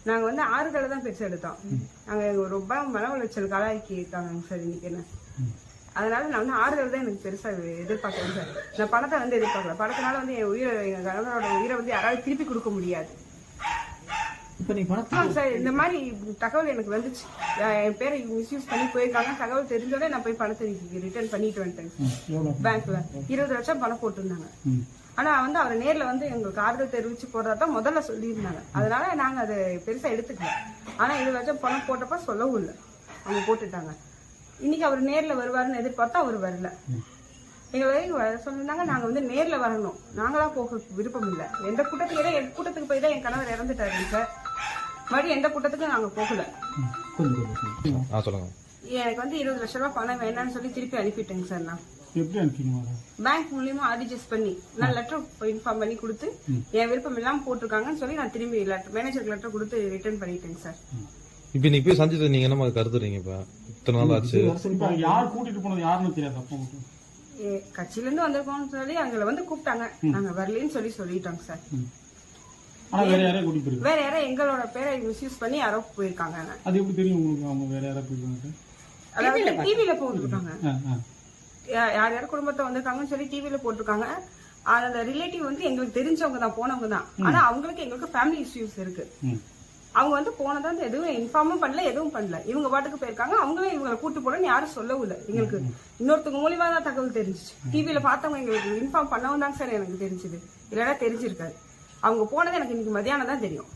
நாங்க வந்து ஆறுதலை தான் பெருசா எடுத்தோம். நாங்க ரொம்ப மன உளைச்சல் காலாக்கி இருக்காங்க சார் இன்னைக்கு என்ன. அதனால நான் வந்து ஆறுதல் தான் எனக்கு பெருசா எதிர்பார்க்கறேன் சார். நான் பணத்தை வந்து எதிர்பார்க்கல. பணத்தினால வந்து எங்க கணவரோட உயிரை வந்து யாராவது திருப்பி கொடுக்க முடியாது. சார் இந்த மாதிரி தகவல் எனக்கு வந்துச்சு. என் பேரை மிஸ்யூஸ் பண்ணி போயிருக்காங்க. தகவல் தெரிஞ்சோட நான் போய் பணத்தை ரிட்டர்ன் பண்ணிட்டு வந்துட்டேன். பேங்க்ல 20 லட்சம் பணம் போட்டிருந்தாங்க. ஆனா வந்து அவர் நேர்ல வந்து எங்களுக்கு ஆறுதல் தெரிவிச்சு போறதான் முதல்ல சொல்லியிருந்தாங்க. அதனால நாங்க அதை பெருசா எடுத்துக்கல. ஆனா 20 லட்சம் பணம் போட்டப்ப சொல்லவும் இல்லை, அவங்க போட்டுட்டாங்க. இன்னைக்கு அவர் நேர்ல வருவாருன்னு எதிர்பார்த்தா அவர் வரல. எங்களை சொல்லியிருந்தாங்க நாங்க வந்து நேர்ல வரணும், நாங்களா போக விருப்பம் இல்லை. எந்த கூட்டத்துக்கு போய் தான் என் கணவர் இறந்துட்டாரு சார். மறுபடியும் எந்த கூட்டத்துக்கும் நாங்க போகல. எனக்கு வந்து 20 லட்சம் ரூபாய் பணம் வேண்டாம்னு சொல்லி திருப்பி அனுப்பிட்டேங்க சார். நான் பேங்க் மூலியமா ஆர்டிஜிஎஸ் பண்ணி நான் லெட்டர் இன்ஃபார்ம் பண்ணி கொடுத்து என் விருப்பம் இல்லாம போட்டிருக்காங்கன்னு சொல்லி நான் திரும்பி மேனேஜருக்கு லெட்டர் கொடுத்து ரிட்டர்ன் பண்ணிட்டேங்க சார். இப்ப நீ போய் சந்திச்சது நீங்க என்ன கருதுறீங்க? இப்ப இத்தனை நாள் ஆச்சு, யார் கூட்டிட்டு போனது யாருன்னு தெரியாது. கட்சியில இருந்து வந்திருக்கோம்னு சொல்லி அங்க வந்து கூப்பிட்டாங்க. நாங்க வரலன்னு சொல்லிட்டோங்க சார். வேற யாரோ எங்களோட பேரை மிஸ்யூஸ் பண்ணி யாரோ போயிருக்காங்க. அது எப்படி தெரியும் உங்களுக்கு? அவங்க வேற யாரோ போயிருக்காங்க, அதாவது டிவில போட்டுருக்காங்க. யார் யார் குடும்பத்தை வந்திருக்காங்கன்னு சொல்லி டிவில போட்டிருக்காங்க. அந்த ரிலேட்டிவ் வந்து எங்களுக்கு தெரிஞ்சவங்க தான், போனவங்க தான். ஆனா அவங்களுக்கு எங்களுக்கு ஃபேமிலி இஷ்யூஸ் இருக்கு. அவங்க வந்து போனதா எதுவும் இன்ஃபார்மும் பண்ணல, எதுவும் பண்ணல. இவங்க பாட்டுக்கு போயிருக்காங்க. அவங்களும் இவங்களை கூட்டு போறேன்னு யாரும் சொல்லவும் இல்லை. எங்களுக்கு இன்னொருத்தவங்க மூலியமா தான் தகவல் தெரிஞ்சிச்சு. டிவில பார்த்தவங்க எங்களுக்கு இன்ஃபார்ம் பண்ணவும் தான் சார் எனக்கு தெரிஞ்சது. இல்லைன்னா தெரிஞ்சிருக்காரு. அவங்க போனது எனக்கு இன்னைக்கு மதியானம் தான் தெரியும்.